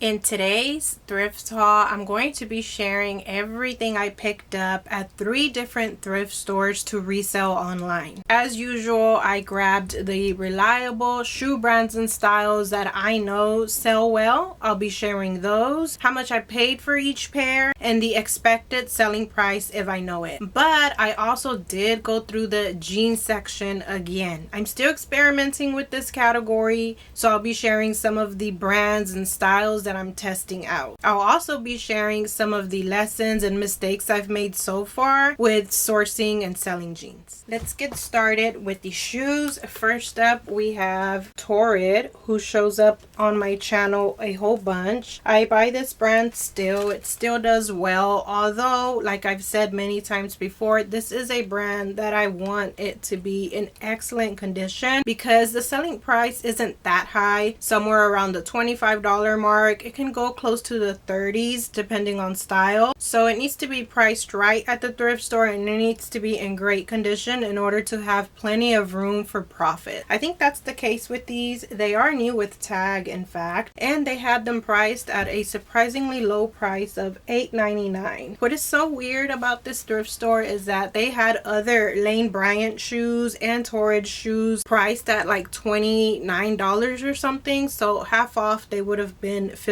In today's thrift haul, I'm going to be sharing everything I picked up at 3 different thrift stores to resell online. As usual, I grabbed the reliable shoe brands and styles that I know sell well. I'll be sharing those, how much I paid for each pair, and the expected selling price if I know it. But I also did go through the jeans section again. I'm still experimenting with this category, so I'll be sharing some of the brands and styles that I'm testing out. I'll also be sharing some of the lessons and mistakes I've made so far with sourcing and selling jeans. Let's get started with the shoes. First up, we have Torrid, who shows up on my channel a whole bunch. I buy this brand still. It still does well, although like I've said many times before, this is a brand that I want it to be in excellent condition because the selling price isn't that high, somewhere around the $25 mark. It can go close to the 30s depending on style, so it needs to be priced right at the thrift store and it needs to be in great condition in order to have plenty of room for profit. I think that's the case with these. They are new with tag, in fact, and they had them priced at a surprisingly low price of $8.99. What is so weird about this thrift store is that they had other Lane Bryant shoes and Torrid shoes priced at like $29 or something, so half off they would have been $15.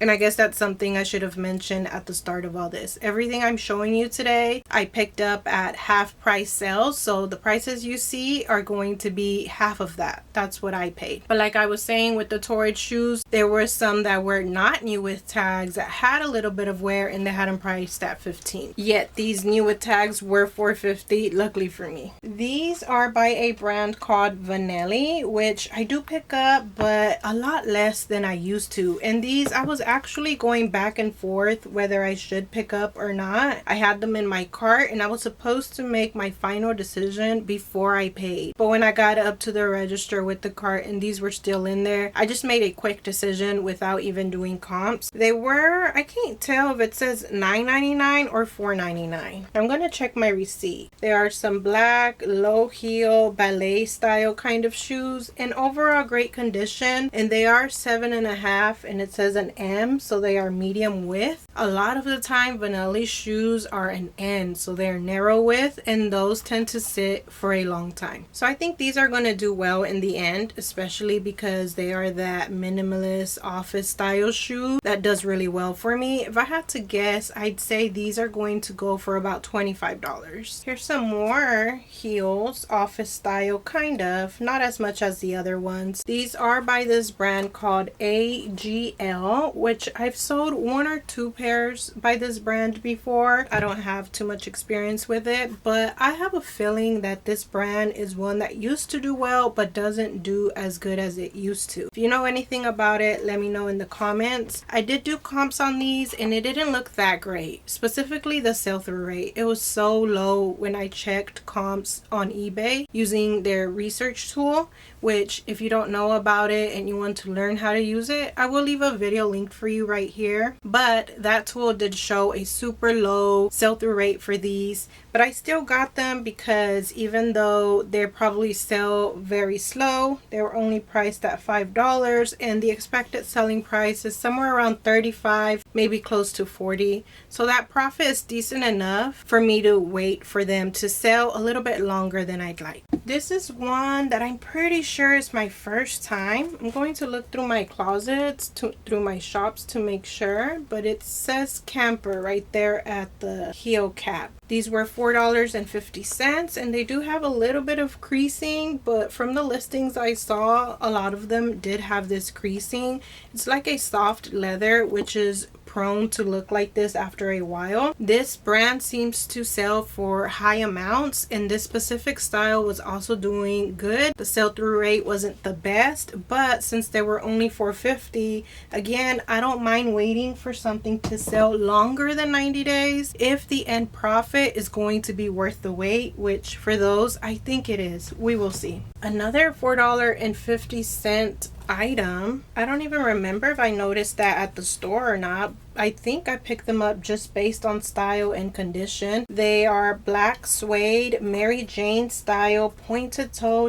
And I guess that's something I should have mentioned at the start of all this. Everything I'm showing you today I picked up at half price sales, so the prices you see are going to be half of that. That's what I paid. But like I was saying with the Torrid shoes, there were some that were not new with tags that had a little bit of wear and they had them priced at $15. Yet these new with tags were $4.50, luckily for me. These are by a brand called Vanelli, which I do pick up but a lot less than I used to. And these I was actually going back and forth whether I should pick up or not. I had them in my cart and I was supposed to make my final decision before I paid. But when I got up to the register with the cart and these were still in there, I just made a quick decision without even doing comps. They were, I can't tell if it says $9.99 or $4.99. I'm gonna check my receipt. There are some black low heel ballet style kind of shoes in overall great condition, and they are 7.5 and it says an M, so they are medium width. A lot of the time Vanelli shoes are an N, so they're narrow width, and those tend to sit for a long time. So I think these are going to do well in the end, especially because they are that minimalist office style shoe that does really well for me. If I had to guess, I'd say these are going to go for about $25. Here's some more heels, office style kind of, not as much as the other ones. These are by this brand called AGL, which I've sold 1 or 2 pairs by this brand before. I don't have too much experience with it, but I have a feeling that this brand is one that used to do well but doesn't do as good as it used to. If you know anything about it, let me know in the comments. I did do comps on these and it didn't look that great, specifically the sell-through rate. It was so low when I checked comps on eBay using their research tool, which if you don't know about it and you want to learn how to use it, I will leave a video linked for you right here. But that tool did show a super low sell-through rate for these, but I still got them because even though they probably sell very slow, they were only priced at $5 and the expected selling price is somewhere around $35, maybe close to $40. So that profit is decent enough for me to wait for them to sell a little bit longer than I'd like. This is one that I'm pretty sure is my first time. I'm going to look through my closets, through my shops to make sure, but it says camper right there at the heel cap. These were $4.50 and they do have a little bit of creasing, but from the listings I saw, a lot of them did have this creasing. It's like a soft leather, which is prone to look like this after a while. This brand seems to sell for high amounts and this specific style was also doing good. The sell-through rate wasn't the best, but since they were only $4.50, again, I don't mind waiting for something to sell longer than 90 days if the end profit is going to be worth the wait, which for those I think it is. We will see. Another $4.50 item. I don't even remember if I noticed that at the store or not. I think I picked them up just based on style and condition. They are black suede Mary Jane style pointed toe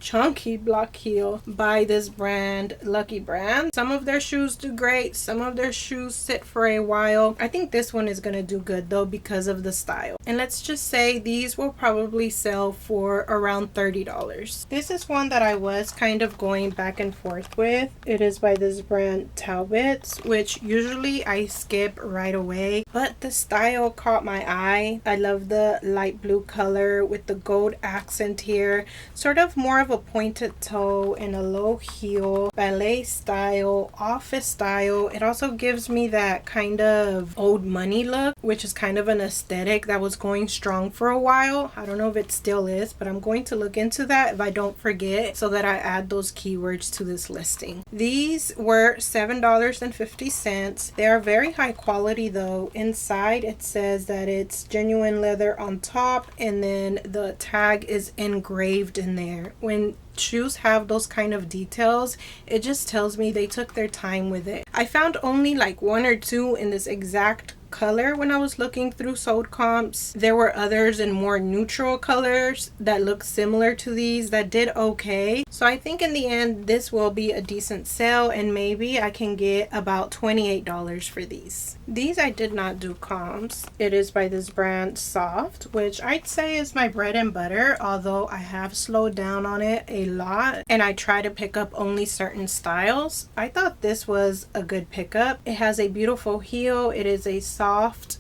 chunky block heel by this brand, Lucky Brand. Some of their shoes do great, some of their shoes sit for a while. I think this one is gonna do good though because of the style. And let's just say these will probably sell for around $30. This is one that I was kind of going back and forth with. It is by this brand Talbot, which usually I skip right away, but the style caught my eye. I love the light blue color with the gold accent here, sort of more of a pointed toe and a low heel, ballet style, office style. It also gives me that kind of old money look, which is kind of an aesthetic that was going strong for a while. I don't know if it still is, but I'm going to look into that if I don't forget, so that I add those keywords to this listing. These were $7.50. They are very high quality though. Inside it says that it's genuine leather on top, and then the tag is engraved in there. When shoes have those kind of details, it just tells me they took their time with it. I found only like one or two in this exact color when I was looking through sold comps. There were others in more neutral colors that look similar to these that did okay. So I think in the end this will be a decent sale, and maybe I can get about $28 for these. These I did not do comps. It is by this brand Sofft, which I'd say is my bread and butter, although I have slowed down on it a lot and I try to pick up only certain styles. I thought this was a good pickup. It has a beautiful heel. It is a soft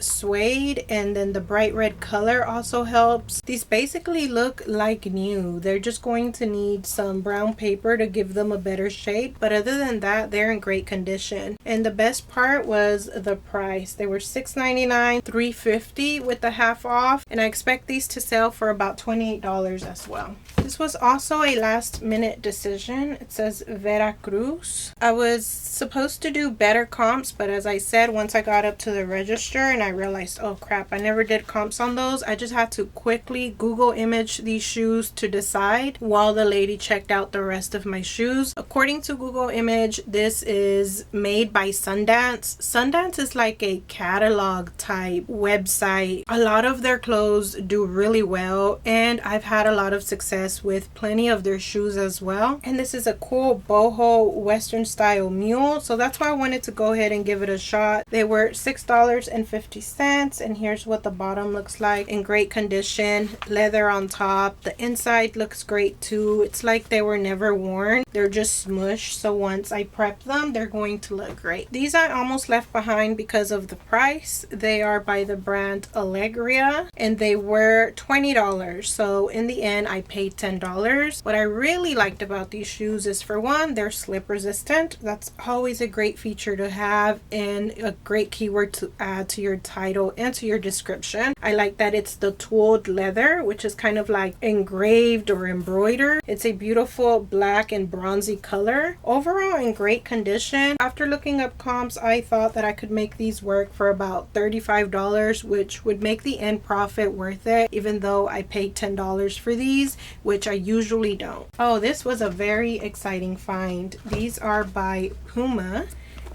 suede, and then the bright red color also helps. These basically look like new. They're just going to need some brown paper to give them a better shape, but other than that they're in great condition. And the best part was the price. They were $6.99, $3.50 with the half off, and I expect these to sell for about $28 as well. This was also a last minute decision. It says Veracruz. I was supposed to do better comps, but as I said, once I got up to the register and I realized, oh crap, I never did comps on those. I just had to quickly Google image these shoes to decide while the lady checked out the rest of my shoes. According to Google image, this is made by Sundance. Sundance is like a catalog type website. A lot of their clothes do really well, and I've had a lot of success with plenty of their shoes as well. And this is a cool boho western style mule, so that's why I wanted to go ahead and give it a shot. They were $6.50, and here's what the bottom looks like. In great condition, leather on top. The inside looks great too. It's like they were never worn. They're just smushed, so once I prep them they're going to look great. These I almost left behind because of the price. They are by the brand Allegria, and they were $20, so in the end I paid $10. What I really liked about these shoes is, for one, they're slip resistant. That's always a great feature to have and a great keyword to add to your title and to your description. I like that it's the tooled leather, which is kind of like engraved or embroidered. It's a beautiful black and bronzy color. Overall in great condition. After looking up comps, I thought that I could make these work for about $35, which would make the end profit worth it, even though I paid $10 for these, which I usually don't. Oh, this was a very exciting find. These are by Puma.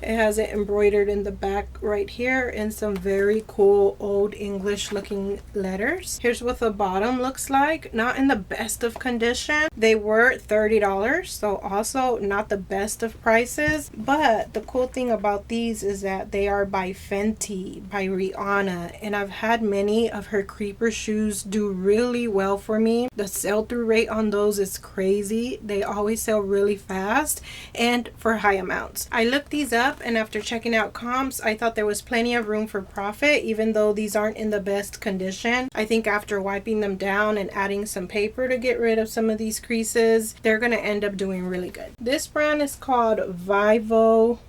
It has it embroidered in the back right here in some very cool old English looking letters. Here's what the bottom looks like. Not in the best of condition. They were $30, so also not the best of prices, but the cool thing about these is that they are by Fenty, by Rihanna, and I've had many of her creeper shoes do really well for me. The sell-through rate on those is crazy. They always sell really fast and for high amounts. I looked these up, and after checking out comps, I thought there was plenty of room for profit, even though these aren't in the best condition. I think after wiping them down and adding some paper to get rid of some of these creases, they're gonna end up doing really good. This brand is called Vivobarefoot.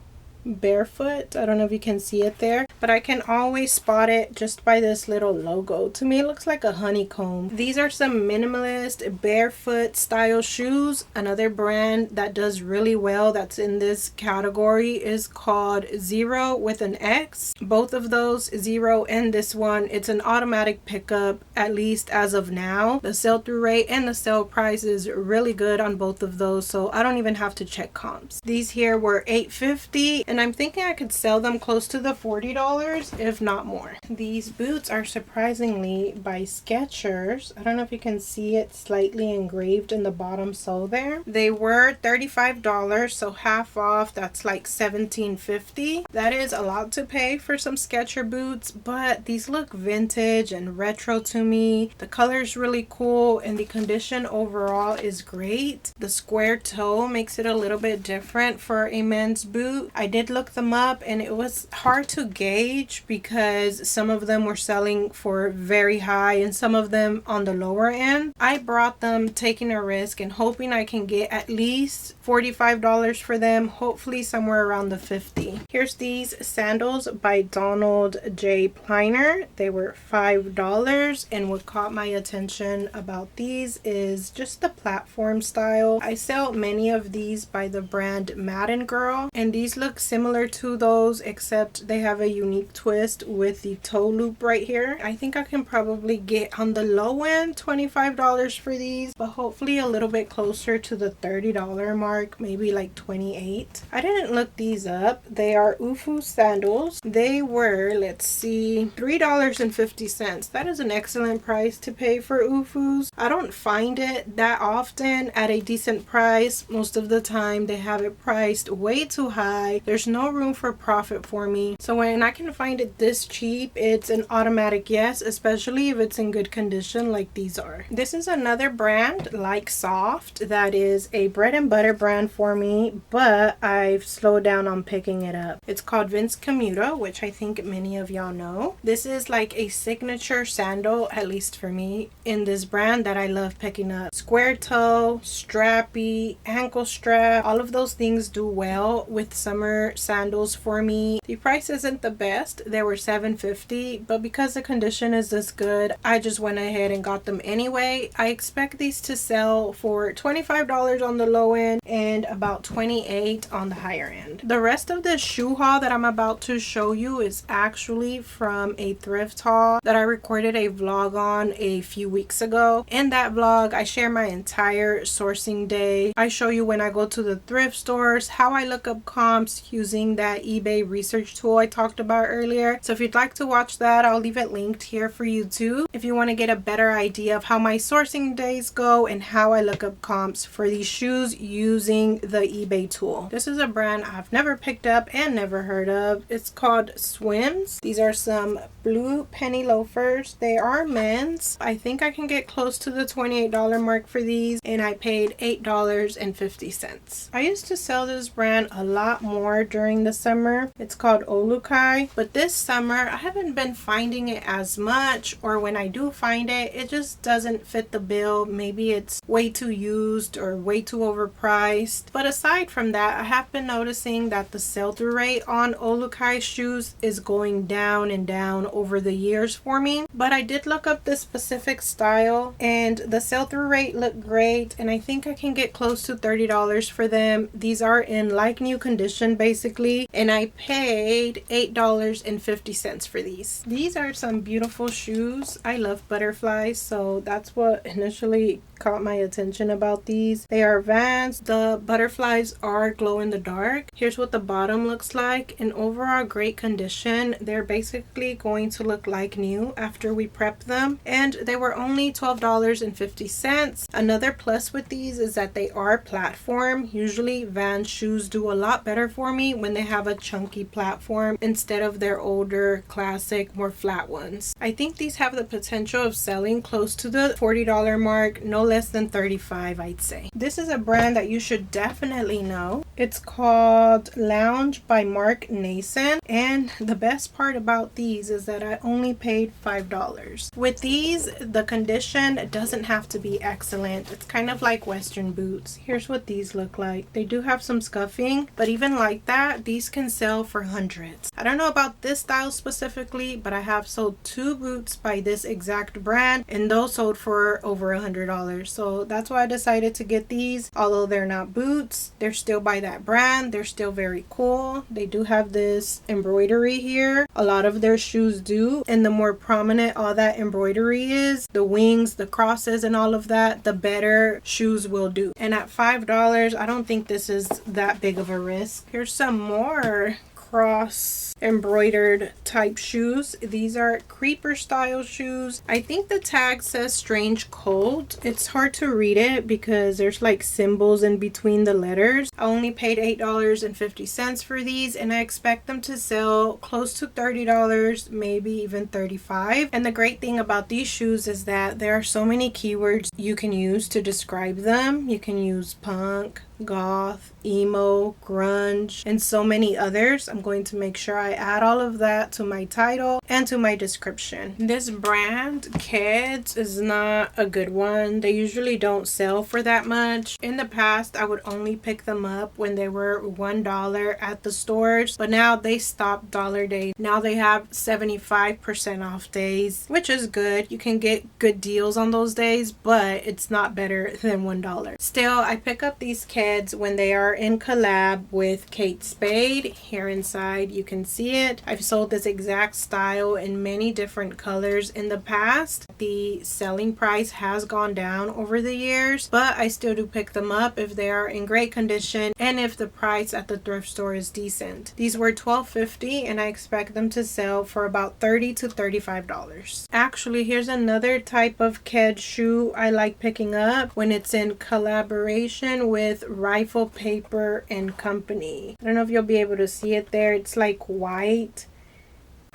I don't know if you can see it there, but I can always spot it just by this little logo. To me it looks like a honeycomb. These are some minimalist barefoot style shoes. Another brand that does really well that's in this category is called Zero with an X. Both of those, Zero and this one, it's an automatic pickup, at least as of now. The sell-through rate and the sale price is really good on both of those, so I don't even have to check comps. These here were $8.50, and and I'm thinking I could sell them close to the $40, if not more. These boots are surprisingly by Skechers. I don't know if you can see it slightly engraved in the bottom sole there. They were $35, so half off, that's like $17.50. That is a lot to pay for some Skechers boots, but these look vintage and retro to me. The color is really cool and the condition overall is great. The square toe makes it a little bit different for a men's boot. I did look them up and it was hard to gauge because some of them were selling for very high and some of them on the lower end. I brought them taking a risk and hoping I can get at least $45 for them, hopefully somewhere around the $50. Here's these sandals by Donald J. Pliner. They were $5, and what caught my attention about these is just the platform style. I sell many of these by the brand Madden Girl, and these look similar to those except they have a unique twist with the toe loop right here. I think I can probably get on the low end $25 for these, but hopefully a little bit closer to the $30 mark, maybe like $28. I didn't look these up. They are Ufu sandals. They were, let's see, $3.50. That is an excellent price to pay for Ufus. I don't find it that often at a decent price. Most of the time they have it priced way too high. There's no room for profit for me. So when I can find it this cheap, it's an automatic yes, especially if it's in good condition like these are. This is another brand like Sofft that is a bread and butter brand for me, but I've slowed down on picking it up. It's called Vince Commuto, which I think many of y'all know. This is like a signature sandal, at least for me, in this brand that I love picking up. Square toe, strappy, ankle strap, all of those things do well with summer sandals for me. The price isn't the best. They were $7.50, but because the condition is this good, I just went ahead and got them anyway. I expect these to sell for $25 on the low end and about $28 on the higher end. The rest of the shoe haul that I'm about to show you is actually from a thrift haul that I recorded a vlog on a few weeks ago. In that vlog, I share my entire sourcing day. I show you when I go to the thrift stores, how I look up comps using that eBay research tool I talked about earlier. So if you'd like to watch that, I'll leave it linked here for you too, if you want to get a better idea of how my sourcing days go and how I look up comps for these shoes using the eBay tool. This is a brand I've never picked up and never heard of. It's called Swims. These are some blue penny loafers. They are men's. I think I can get close to the $28 mark for these, and I paid $8.50. I used to sell this brand a lot more during the summer. It's called Olukai, but this summer I haven't been finding it as much, or when I do find it, it just doesn't fit the bill. Maybe it's way too used or way too overpriced. But aside from that, I have been noticing that the sell-through rate on Olukai shoes is going down and down over the years for me. But I did look up this specific style and the sell-through rate looked great, and I think I can get close to $30 for them. These are in like new condition basically, and I paid $8.50 for these. These are some beautiful shoes. I love butterflies, so that's what initially caught my attention about these. They are Vans. The butterflies are glow in the dark. Here's what the bottom looks like. In overall great condition. They're basically going to look like new after we prep them, and they were only $12.50. Another plus with these is that they are platform. Usually Vans shoes do a lot better for me when they have a chunky platform instead of their older classic more flat ones. I think these have the potential of selling close to the $40 mark, no less than $35, I'd say. This is a brand that you should definitely know. It's called Lounge by Mark Nason, and the best part about these is that I only paid $5. With these, the condition doesn't have to be excellent. It's kind of like Western boots. Here's what these look like. They do have some scuffing, but even like that, these can sell for hundreds. I don't know about this style specifically, but I have sold 2 boots by this exact brand, and those sold for over $100. So that's why I decided to get these. Although they're not boots, they're still by that brand. They're still very cool. They do have this embroidery here. A lot of their shoes do, and the more prominent all that embroidery is, the wings, the crosses, and all of that, the better shoes will do. And at $5, I don't think this is that big of a risk. Here's some more cross embroidered type shoes. These are creeper style shoes. I think the tag says strange cold. It's hard to read it because there's like symbols in between the letters. I only paid $8.50 for these, and I expect them to sell close to $30, maybe even $35. And the great thing about these shoes is that there are so many keywords you can use to describe them. You can use punk, goth, emo, grunge, and so many others. I'm going to make sure I add all of that to my title and to my description. This brand, Kids, is not a good one. They usually don't sell for that much. In the past, I would only pick them up when they were $1 at the stores, but now they stopped dollar days. Now they have 75% off days, which is good. You can get good deals on those days, but it's not better than $1. Still, I pick up these Kids when they are in collab with Kate Spade. Here inside you can see it. I've sold this exact style in many different colors in the past. The selling price has gone down over the years, but I still do pick them up if they are in great condition and if the price at the thrift store is decent. These were $12.50 and I expect them to sell for about $30 to $35. Actually, here's another type of Ked shoe I like picking up when it's in collaboration with Rifle Paper and Company. I don't know if you'll be able to see it there. It's like white.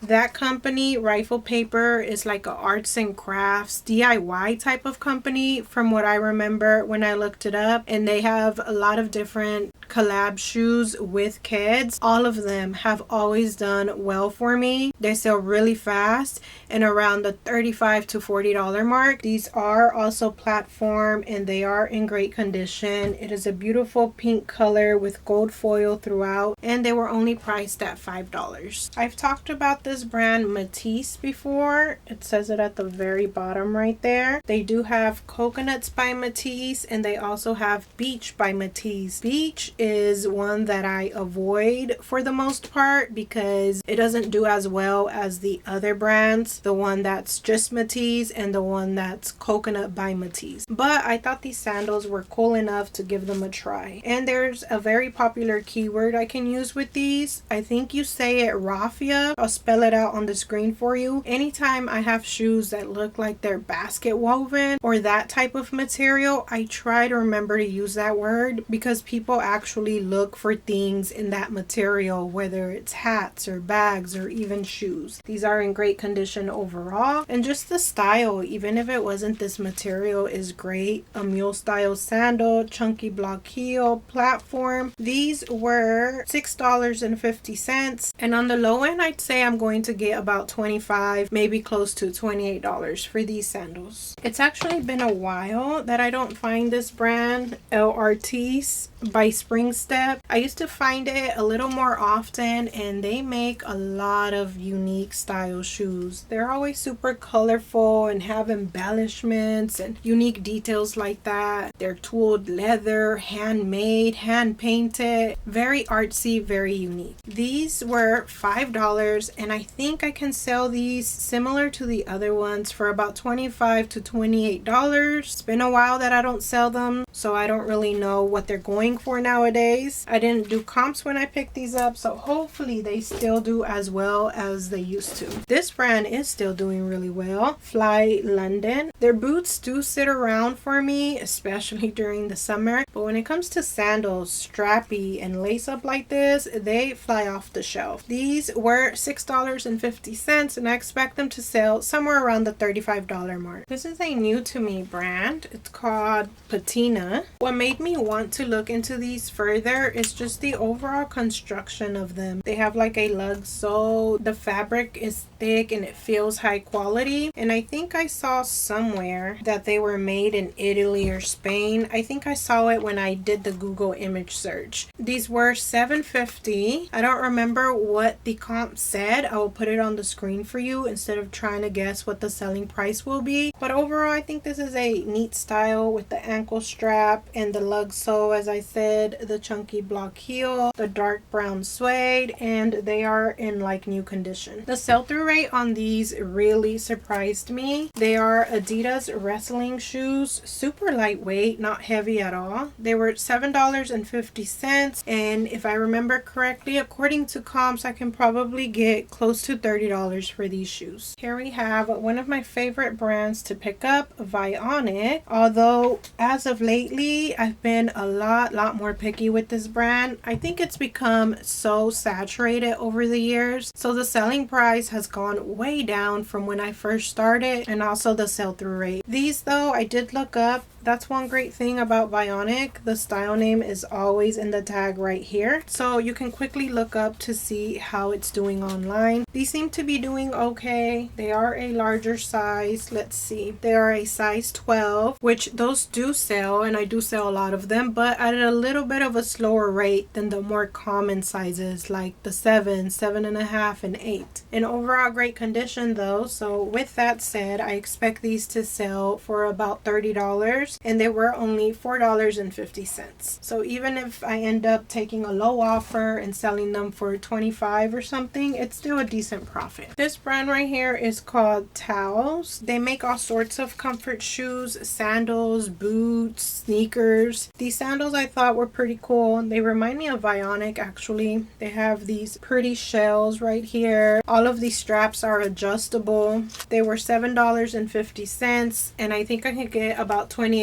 That company, Rifle Paper, is like a arts and crafts DIY type of company from what I remember when I looked it up. And they have a lot of different collab shoes with kids. All of them have always done well for me. They sell really fast and around the $35 to $40 mark. These are also platform and they are in great condition. It is a beautiful pink color with gold foil throughout, and they were only priced at $5. I've talked about this brand Matisse before. It says it at the very bottom right there. They do have Coconuts by Matisse and they also have Beach by Matisse. Beach is one that I avoid for the most part because it doesn't do as well as the other brands, the one that's just Matisse and the one that's Coconut by Matisse. But I thought these sandals were cool enough to give them a try. And there's a very popular keyword I can use with these. I think you say it raffia. I'll spell it out on the screen for you. Anytime I have shoes that look like they're basket woven or that type of material, I try to remember to use that word because people actually look for things in that material, whether it's hats or bags or even shoes. These are in great condition overall, and just the style, even if it wasn't this material, is great. A mule style sandal, chunky block heel, platform. These were $6.50, and on the low end I'd say I'm going to get about $25, maybe close to $28 for these sandals. It's actually been a while that I don't find this brand, El Artiste by Spring Step. I used to find it a little more often, and they make a lot of unique style shoes. They're always super colorful and have embellishments and unique details like that. They're tooled leather, handmade, hand painted, very artsy, very unique. These were $5, and I think I can sell these similar to the other ones for about $25 to $28. It's been a while that I don't sell them, so I don't really know what they're going for nowadays. I didn't do comps when I picked these up, so hopefully they still do as well as they used to. This brand is still doing really well. Fly London. Their boots do sit around for me, especially during the summer, but when it comes to sandals, strappy and lace up like this, they fly off the shelf. These were $6.50 and I expect them to sell somewhere around the $35 mark. This is a new to me brand. It's called Patina. What made me want to look into these further is just the overall construction of them. They have like a lug sole. The fabric is thick and it feels high quality, and I think I saw somewhere that they were made in Italy or Spain. I think I saw it when I did the Google image search. These were $7.50. I don't remember what the comp said. I will put it on the screen for you instead of trying to guess what the selling price will be, but overall I think this is a neat style with the ankle strap strap and the lug sole, as I said, the chunky block heel, the dark brown suede, and they are in like new condition. The sell-through rate on these really surprised me. They are Adidas wrestling shoes, super lightweight, not heavy at all. They were $7.50, and if I remember correctly, according to comps, I can probably get close to $30 for these shoes. Here we have one of my favorite brands to pick up, Vionic. Although as of lately, I've been a lot more picky with this brand. I think it's become so saturated over the years, so the selling price has gone way down from when I first started, and also the sell-through rate. These though, I did look up. That's one great thing about Vionic. The style name is always in the tag right here, so you can quickly look up to see how it's doing online. These seem to be doing okay. They are a larger size. Let's see. They are a size 12, which those do sell, and I do sell a lot of them, but at a little bit of a slower rate than the more common sizes like the 7, 7.5, and 8. In overall great condition though, so with that said, I expect these to sell for about $30. And they were only $4.50. So even if I end up taking a low offer and selling them for $25 or something, it's still a decent profit. This brand right here is called Towels. They make all sorts of comfort shoes, sandals, boots, sneakers. These sandals I thought were pretty cool. They remind me of Vionic actually. They have these pretty shells right here. All of these straps are adjustable. They were $7.50, and I think I could get about $28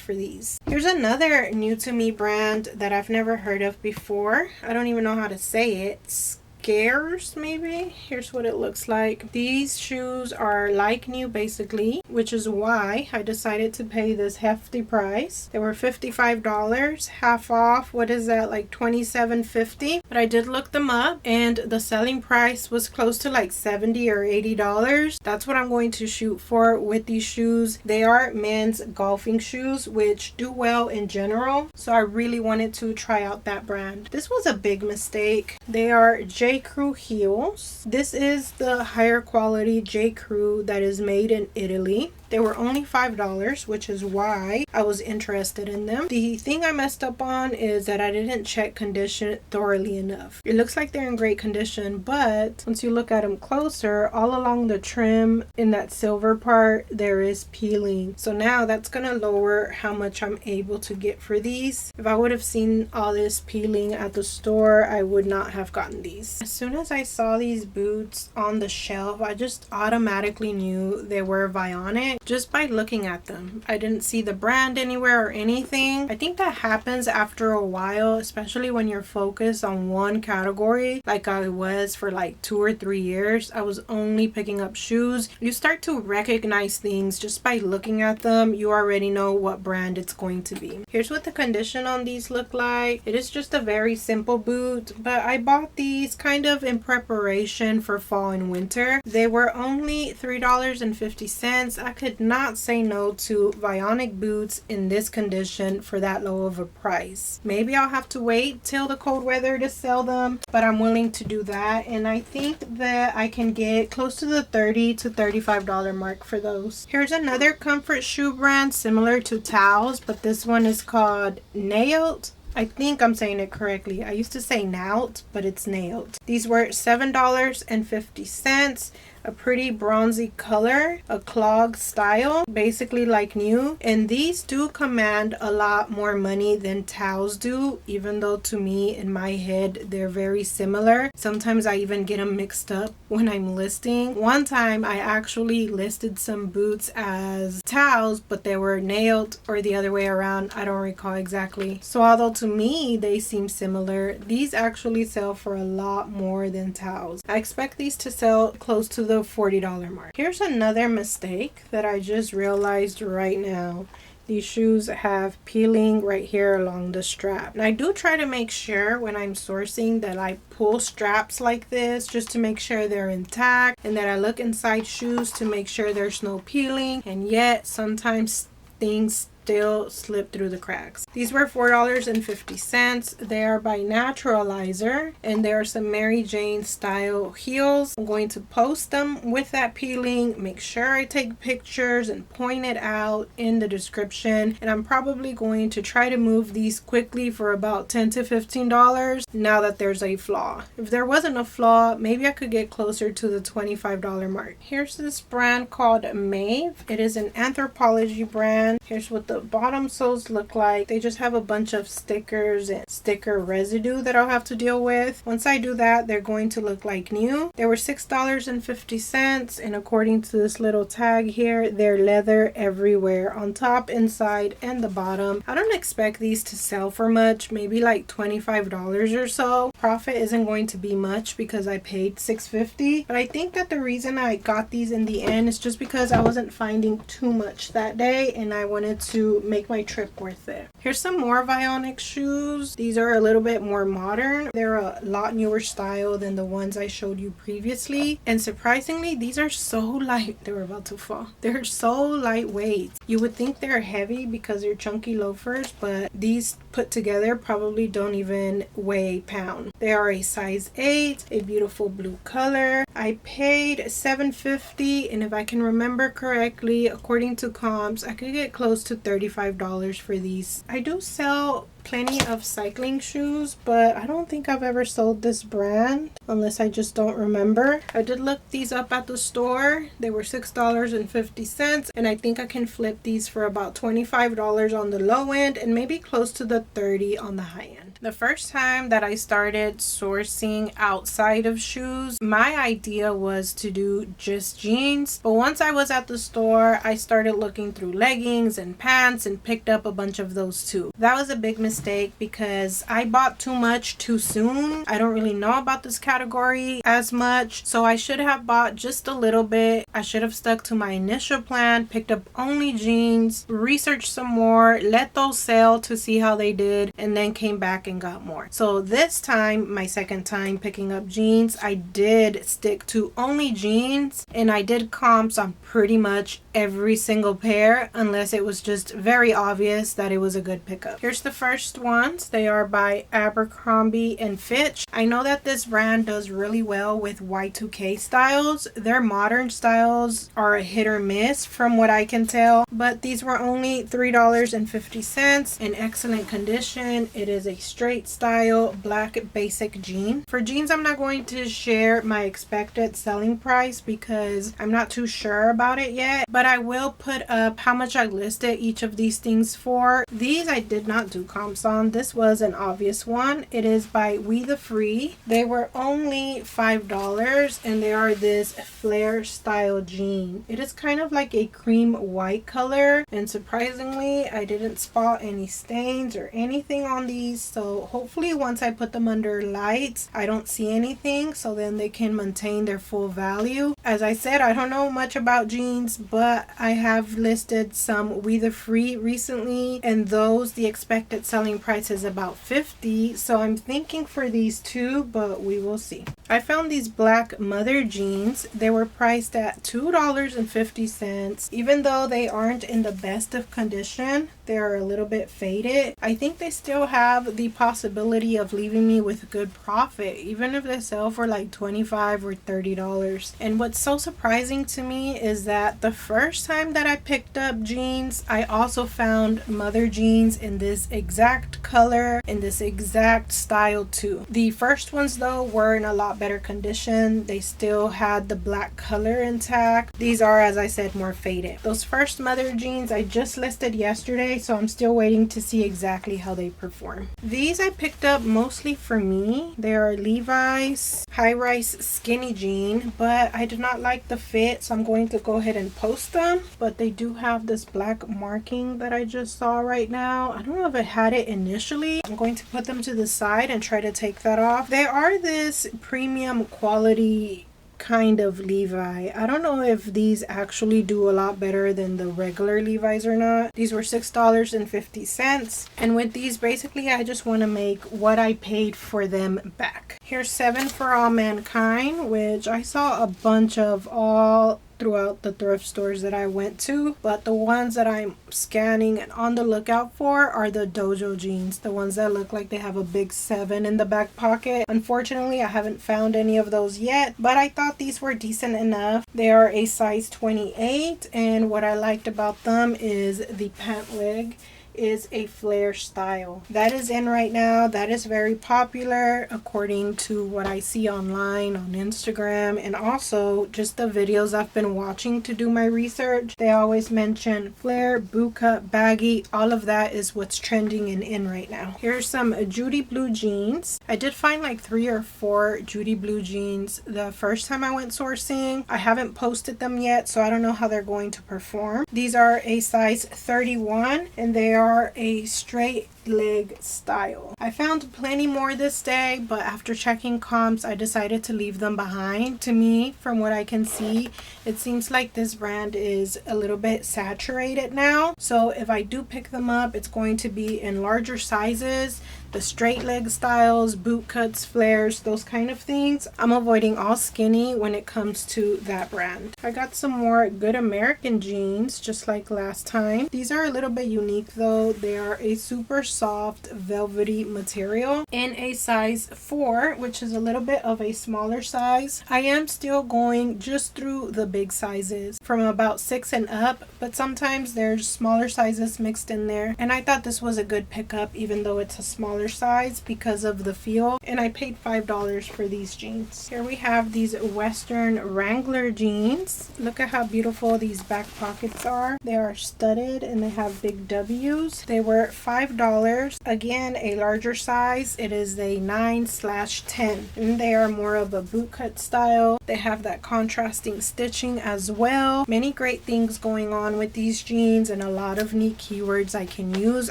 for these. Here's another new to me brand that I've never heard of before. I don't even know how to say it. Scares, maybe. Here's what it looks like. These shoes are like new basically, which is why I decided to pay this hefty price. They were $55, half off. What is that, like $27.50? But I did look them up, and the selling price was close to like $70 or $80. That's what I'm going to shoot for with these shoes. They are men's golfing shoes, which do well in general, so I really wanted to try out that brand. This was a big mistake. They are J. Crew heels. This is the higher quality J. Crew that is made in Italy. They were only $5, which is why I was interested in them. The thing I messed up on is that I didn't check condition thoroughly enough. It looks like they're in great condition, but once you look at them closer, all along the trim in that silver part, there is peeling. So now that's gonna lower how much I'm able to get for these. If I would have seen all this peeling at the store, I would not have gotten these. As soon as I saw these boots on the shelf, I just automatically knew they were Vionic just by looking at them. I didn't see the brand anywhere or anything. I think that happens after a while, especially when you're focused on one category like I was for like 2 or 3 years. I was only picking up shoes. You start to recognize things just by looking at them. You already know what brand it's going to be. Here's what the condition on these look like. It is just a very simple boot, but I bought these kind of in preparation for fall and winter. They were only $3.50. I could not say no to Vionic boots in this condition for that low of a price. Maybe I'll have to wait till the cold weather to sell them, but I'm willing to do that, and I think that I can get close to the $30 to $35 mark for those. Here's another comfort shoe brand similar to Towels, but this one is called Naot. I think I'm saying it correctly. I used to say Naot, but it's Naot. These were $7.50. A pretty bronzy color, a clog style, basically like new. And these do command a lot more money than Towels do, even though to me, in my head, they're very similar. Sometimes I even get them mixed up when I'm listing. One time I actually listed some boots as Towels, but they were Naot, or the other way around. I don't recall exactly. So although to me they seem similar, these actually sell for a lot more than Towels. I expect these to sell close to the $40 mark. Here's another mistake that I just realized right now. These shoes have peeling right here along the strap. And I do try to make sure when I'm sourcing that I pull straps like this just to make sure they're intact, and that I look inside shoes to make sure there's no peeling, and yet sometimes things still slip through the cracks. These were $4.50. They are by Naturalizer, and there are some Mary Jane style heels. I'm going to post them with that peeling. Make sure I take pictures and point it out in the description, and I'm probably going to try to move these quickly for about $10 to $15 now that there's a flaw. If there wasn't a flaw, maybe I could get closer to the $25 mark. Here's this brand called Maeve. It is an Anthropologie brand. Here's what the bottom soles look like. They just have a bunch of stickers and sticker residue that I'll have to deal with. Once I do that, they're going to look like new. They were $6.50, and according to this little tag here, they're leather everywhere, on top, inside, and the bottom. I don't expect these to sell for much, maybe like $25 or so. Profit isn't going to be much because I paid $6.50, but I think that the reason I got these in the end is just because I wasn't finding too much that day and I wanted to make my trip worth it. Here's some more Vionic shoes. These are a little bit more modern. They're a lot newer style than the ones I showed you previously, and surprisingly, these are so light. They were about to fall. They're so lightweight. You would think they're heavy because they're chunky loafers, but these put together probably don't even weigh a pound. They are a size 8, a beautiful blue color. I paid $7.50, and if I can remember correctly, according to comps, I could get close to $35 for these. I do sell plenty of cycling shoes, but I don't think I've ever sold this brand unless I just don't remember. I did look these up at the store. They were $6.50, and I think I can flip these for about $25 on the low end and maybe close to the $30 on the high end. The first time that I started sourcing outside of shoes, my idea was to do just jeans, but once I was at the store, I started looking through leggings and pants and picked up a bunch of those too. That was a big mistake because I bought too much too soon. I don't really know about this category as much, so I should have bought just a little bit. I should have stuck to my initial plan, picked up only jeans, researched some more, let those sell to see how they did, and then came back and got more. So this time, my second time picking up jeans, I did stick to only jeans, and I did comps on pretty much every single pair unless it was just very obvious that it was a good pickup. Here's the first ones. They are by Abercrombie and Fitch. I know that this brand does really well with Y2K styles. Their modern styles are a hit or miss from what I can tell, but these were only $3.50 in excellent condition. It is a straight style black basic jean. For jeans, I'm not going to share my expected selling price because I'm not too sure about it yet, but I will put up how much I listed each of these things for. These I did not do comps on. This was an obvious one. It is by We the Free. They were only $5, and they are this flare style jean. It is kind of like a cream white color, and surprisingly I didn't spot any stains or anything on these, so hopefully once I put them under lights I don't see anything, so then they can maintain their full value. As I said, I don't know much about jeans, but I have listed some We the Free recently, and those the expected selling price is about $50, so I'm thinking for these too, but we will see. I found these black mother jeans. They were priced at $2.50. Even though they aren't in the best of condition, they're a little bit faded, I think they still have the possibility of leaving me with a good profit, even if they sell for like $25 or $30. And what's so surprising to me is that the first time that I picked up jeans, I also found mother jeans in this exact color, in this exact style too. The first ones though were in a lot better condition. They still had the black color intact. These are, as I said, more faded. Those first mother jeans I just listed yesterday, so I'm still waiting to see exactly how they perform. These I picked up mostly for me. They are Levi's high-rise skinny jean, but I did not like the fit, so I'm going to go ahead and post them. But they do have this black marking that I just saw right now. I don't know if it had it initially. I'm going to put them to the side and try to take that off. They are this premium quality kind of Levi. I don't know if these actually do a lot better than the regular Levi's or not. These were $6.50, and with these basically I just want to make what I paid for them back. Here's 7 for All Mankind, which I saw a bunch of all throughout the thrift stores that I went to, but the ones that I'm scanning and on the lookout for are the dojo jeans, the ones that look like they have a big 7 in the back pocket. Unfortunately, I haven't found any of those yet, but I thought these were decent enough. They are a size 28, and what I liked about them is the pant leg is a flare style. That is in right now. That is very popular according to what I see online on Instagram, and also just the videos I've been watching to do my research. They always mention flare, boot cut, baggy. All of that is what's trending and in right now. Here's some Judy blue jeans. I did find like 3 or 4 Judy blue jeans the first time I went sourcing. I haven't posted them yet, so I don't know how they're going to perform. These are a size 31, and they are a straight leg style. I found plenty more this day, but after checking comps, I decided to leave them behind. To me, from what I can see, it seems like this brand is a little bit saturated now. So if I do pick them up, it's going to be in larger sizes, the straight leg styles, boot cuts, flares, those kind of things. I'm avoiding all skinny when it comes to that brand. I got some more Good American jeans, just like last time. These are a little bit unique though. They are a super soft velvety material in a size 4, which is a little bit of a smaller size. I am still going just through the big sizes from about 6 and up, but sometimes there's smaller sizes mixed in there, and I thought this was a good pickup even though it's a smaller size because of the feel, and I paid $5 for these jeans. Here we have these Western Wrangler jeans. Look at how beautiful these back pockets are. They are studded and they have big W's. They were $5. Again, a larger size. It is a 9/10, and they are more of a boot cut style. They have that contrasting stitching as well. Many great things going on with these jeans and a lot of neat keywords I can use.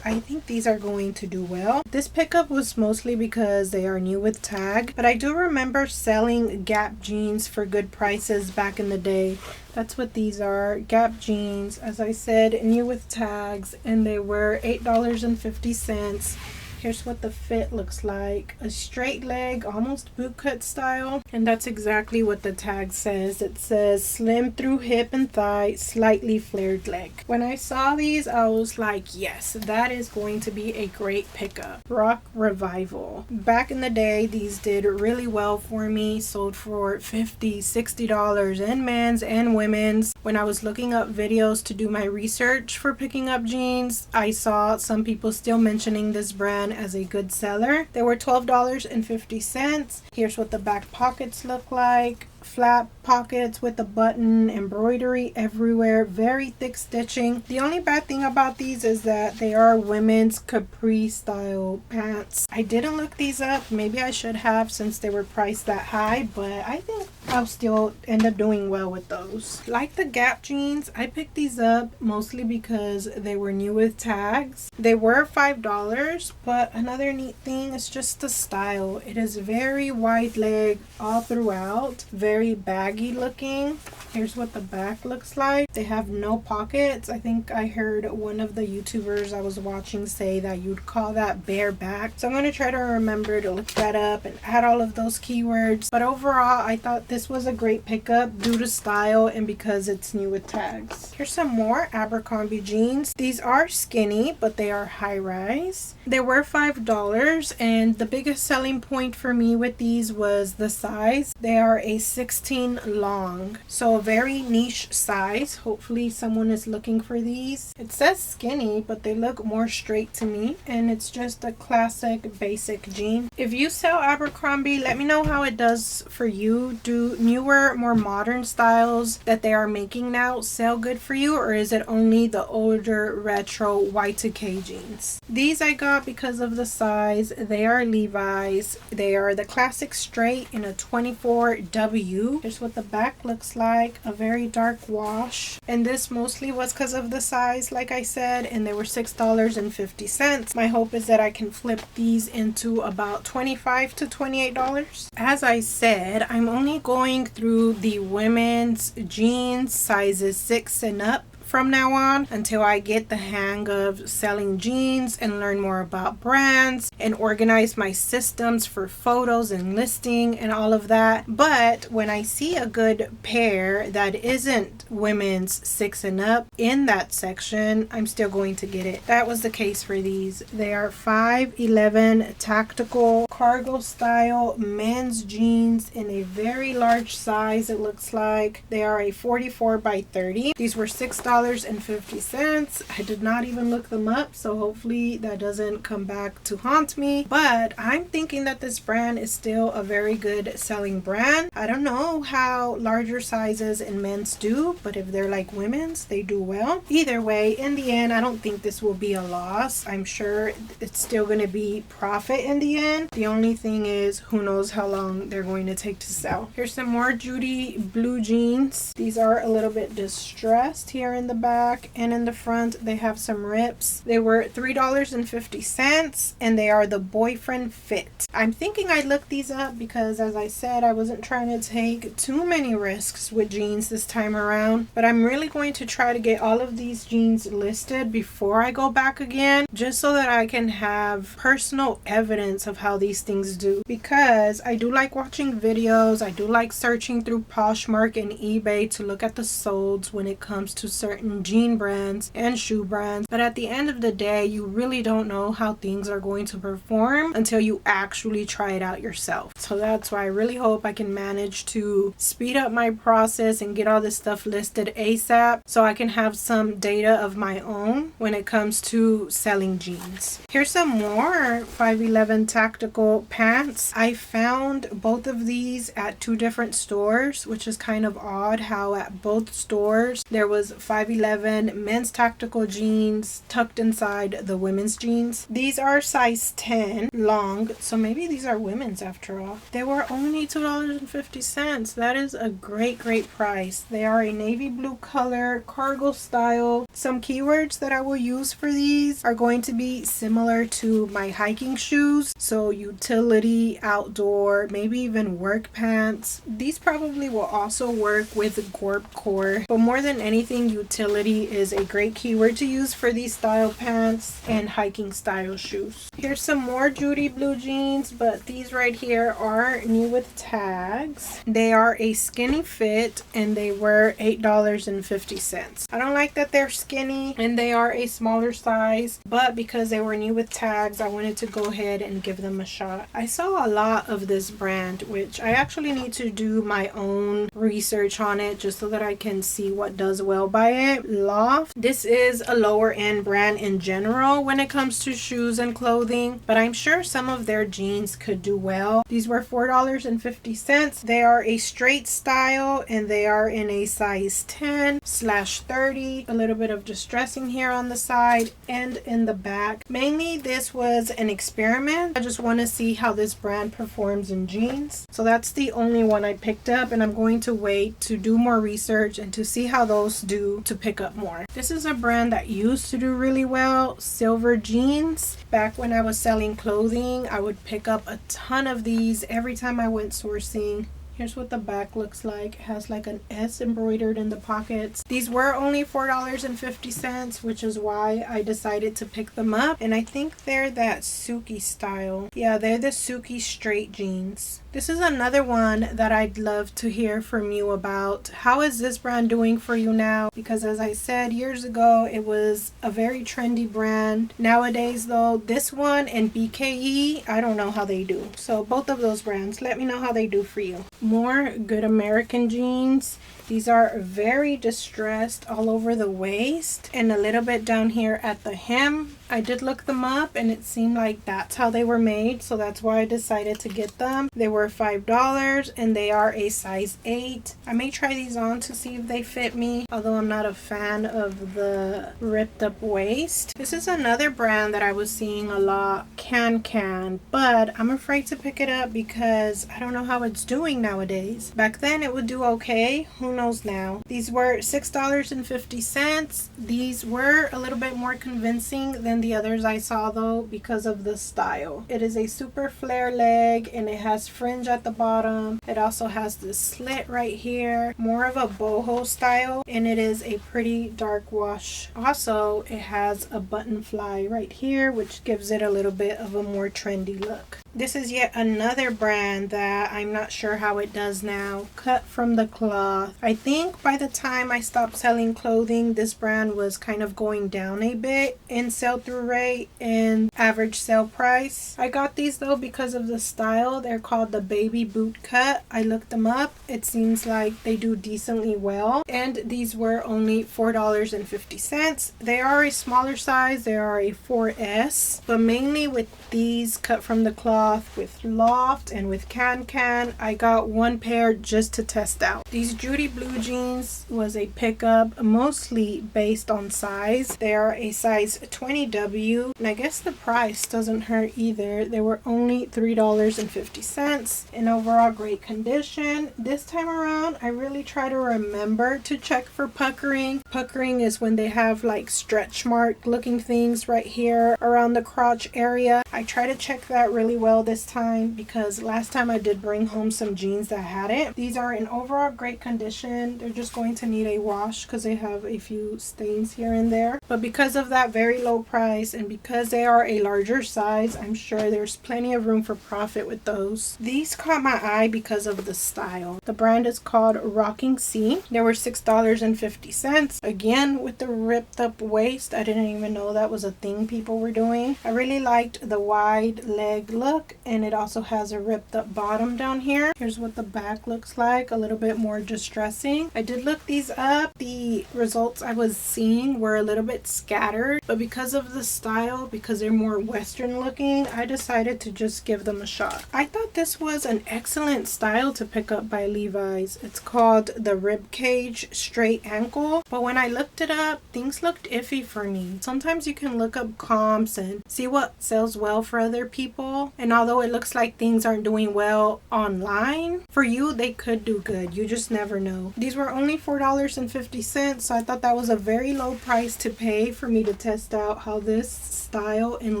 I think these are going to do well. This pickup was mostly because they are new with tag, but I do remember selling Gap jeans for good prices back in the day. That's what these are, Gap jeans, as I said, new with tags, and they were $8.50. Here's what the fit looks like. A straight leg, almost boot cut style. And that's exactly what the tag says. It says slim through hip and thigh, slightly flared leg. When I saw these, I was like, yes, that is going to be a great pickup. Rock Revival. Back in the day, these did really well for me. Sold for $50, $60 in men's and women's. When I was looking up videos to do my research for picking up jeans, I saw some people still mentioning this brand as a good seller. They were $12.50. Here's what the back pockets look like. Flat pockets with a button, embroidery everywhere, very thick stitching. The only bad thing about these is that they are women's capri style pants. I didn't look these up. Maybe I should have since they were priced that high, but I think I'll still end up doing well with those. Like the Gap jeans, I picked these up mostly because they were new with tags. They were $5, but another neat thing is just the style. It is very wide leg all throughout, very baggy looking. Here's what the back looks like. They have no pockets. I think I heard one of the YouTubers I was watching say that you'd call that bare back. So I'm going to try to remember to look that up and add all of those keywords. But overall, I thought this was a great pickup due to style and because it's new with tags. Here's some more Abercrombie jeans. These are skinny, but they are high rise. They were $5, and the biggest selling point for me with these was the size. They are a 16 long, so a very niche size. Hopefully someone is looking for these. It says skinny, but they look more straight to me, and it's just a classic basic jean. If you sell Abercrombie, let me know how it does for you. Do newer, more modern styles that they are making now sell good for you, or is it only the older retro Y2K jeans? These I got because of the size. They are Levi's. They are the classic straight in a 24W. Here's what the back looks like. A very dark wash, and this mostly was because of the size, like I said, and they were $6.50. My hope is that I can flip these into about $25 to $28. As I said, I'm only going through the women's jeans sizes 6 and up from now on until I get the hang of selling jeans and learn more about brands and organize my systems for photos and listing and all of that. But when I see a good pair that isn't women's 6 and up in that section, I'm still going to get it. That was the case for these. They are 5'11" tactical cargo style men's jeans in a very large size. It looks like they are a 44 by 30. These were $6.50. I did not even look them up, so hopefully that doesn't come back to haunt me. But I'm thinking that this brand is still a very good selling brand. I don't know how larger sizes in men's do, but if they're like women's, they do well. Either way, in the end, I don't think this will be a loss. I'm sure it's still going to be profit in the end. The only thing is, who knows how long they're going to take to sell. Here's some more Judy blue jeans. These are a little bit distressed here in the back, and in the front they have some rips. They were $3.50 and they are the boyfriend fit. I'm thinking I looked these up because, as I said, I wasn't trying to take too many risks with jeans this time around, but I'm really going to try to get all of these jeans listed before I go back again, just so that I can have personal evidence of how these things do, because I do like watching videos. I do like searching through Poshmark and eBay to look at the solds when it comes to certain jean brands and shoe brands, but at the end of the day, you really don't know how things are going to perform until you actually try it out yourself. So that's why I really hope I can manage to speed up my process and get all this stuff listed ASAP, so I can have some data of my own when it comes to selling jeans. Here's some more 5'11" tactical pants. I found both of these at two different stores, which is kind of odd how at both stores there was 5'11" men's tactical jeans tucked inside the women's jeans. These are size 10 long, so maybe these are women's after all. They were only $2.50. That is a great price. They are a navy blue color, cargo style. Some keywords that I will use for these are going to be similar to my hiking shoes, so utility, outdoor, maybe even work pants. These probably will also work with Gorp core, but more than anything, utility is a great keyword to use for these style pants and hiking style shoes. Here's some more Judy blue jeans, but these right here are new with tags. They are a skinny fit and they were $8.50. I don't like that they're skinny and they are a smaller size, but because they were new with tags, I wanted to go ahead and give them a shot. I saw a lot of this brand, which I actually need to do my own research on it just so that I can see what does well by it. Loft. This is a lower end brand in general when it comes to shoes and clothing, but I'm sure some of their jeans could do well. These were $4.50. They are a straight style and they are in a size 10/30. A little bit of distressing here on the side and in the back. Mainly this was an experiment. I just want to see how this brand performs in jeans. So that's the only one I picked up, and I'm going to wait to do more research and to see how those do to pick up more. This is a brand that used to do really well, Silver Jeans. Back when I was selling clothing, I would pick up a ton of these every time I went sourcing. Here's what the back looks like. It has like an S embroidered in the pockets. These were only $4.50, which is why I decided to pick them up. And I think they're that Suki style. Yeah, they're the Suki straight jeans. This is another one that I'd love to hear from you about. How is this brand doing for you now? Because as I said years ago, it was a very trendy brand. Nowadays though, this one and BKE, I don't know how they do. So both of those brands, let me know how they do for you. More Good American jeans. These are very distressed all over the waist and a little bit down here at the hem. I did look them up and it seemed like that's how they were made, so that's why I decided to get them. They were $5 and they are a size 8. I may try these on to see if they fit me, although I'm not a fan of the ripped up waist. This is another brand that I was seeing a lot, Can, but I'm afraid to pick it up because I don't know how it's doing nowadays. Back then it would do okay. Who knows now? These were $6.50. These were a little bit more convincing than than the others I saw though because of the style. It is a super flare leg and it has fringe at the bottom. It also has this slit right here, more of a boho style, and it is a pretty dark wash. Also, it has a button fly right here, which gives it a little bit of a more trendy look. This is yet another brand that I'm not sure how it does now. Cut from the cloth. I think by the time I stopped selling clothing, this brand was kind of going down a bit in sell-through rate and average sale price. I got these though because of the style. They're called the baby boot cut. I looked them up. It seems like they do decently well. And these were only $4.50. They are a smaller size. They are a 4S. But mainly with these cut from the cloth, with Loft and with Can, I got one pair just to test out. These Judy blue jeans was a pickup, mostly based on size. They are a size 20W, and I guess the price doesn't hurt either. They were only $3.50. In overall great condition. This time around, I really try to remember to check for puckering. Puckering is when they have like stretch mark looking things right here around the crotch area. I try to check that really well this time because last time I did bring home some jeans that had it. These are in overall great condition. They're just going to need a wash because they have a few stains here and there. But because of that very low price and because they are a larger size, I'm sure there's plenty of room for profit with those. These caught my eye because of the style. The brand is called Rocking Sea. They were $6.50. Again, with the ripped up waist. I didn't even know that was a thing people were doing. I really liked the wide leg look, and it also has a ripped up bottom down here. Here's what the back looks like, a little bit more distressing. I did look these up. The results I was seeing were a little bit scattered, but because of the style, because they're more Western looking, I decided to just give them a shot. I thought this was an excellent style to pick up by Levi's. It's called the Ribcage Straight Ankle, but when I looked it up, things looked iffy for me. Sometimes you can look up comps and see what sells well for other people, and although it looks like things aren't doing well online, for you they could do good. You just never know. These were only $4.50, so I thought that was a very low price to pay for me to test out how this style in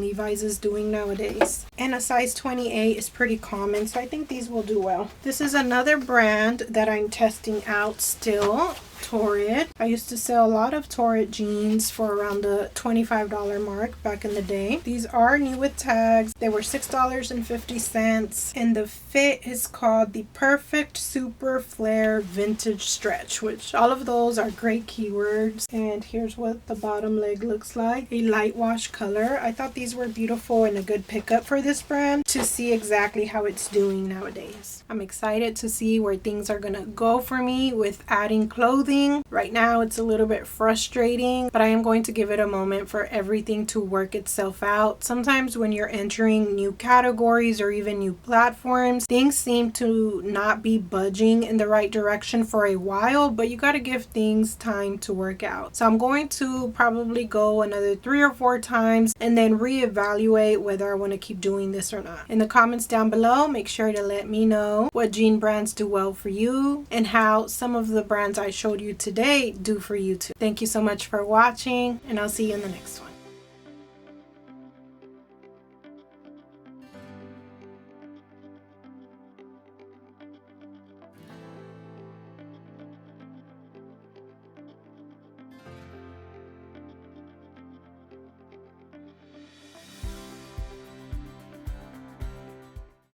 Levi's is doing nowadays. And a size 28 is pretty common, so I think these will do well. This is another brand that I'm testing out still. Torrid. I used to sell a lot of Torrid jeans for around the $25 mark back in the day. These are new with tags. They were $6.50, and the fit is called the Perfect Super Flare Vintage Stretch, which all of those are great keywords. And here's what the bottom leg looks like, a light wash color. I thought these were beautiful and a good pickup for this brand to see exactly how it's doing nowadays. I'm excited to see where things are gonna go for me with adding clothing. Right now it's a little bit frustrating, but I am going to give it a moment for everything to work itself out. Sometimes when you're entering new categories or even new platforms, things seem to not be budging in the right direction for a while, but you got to give things time to work out. So I'm going to probably go another 3 or 4 times and then reevaluate whether I want to keep doing this or not. In the comments down below, make sure to let me know what jean brands do well for you and how some of the brands I showed you today do for you too. Thank you so much for watching, and I'll see you in the next one.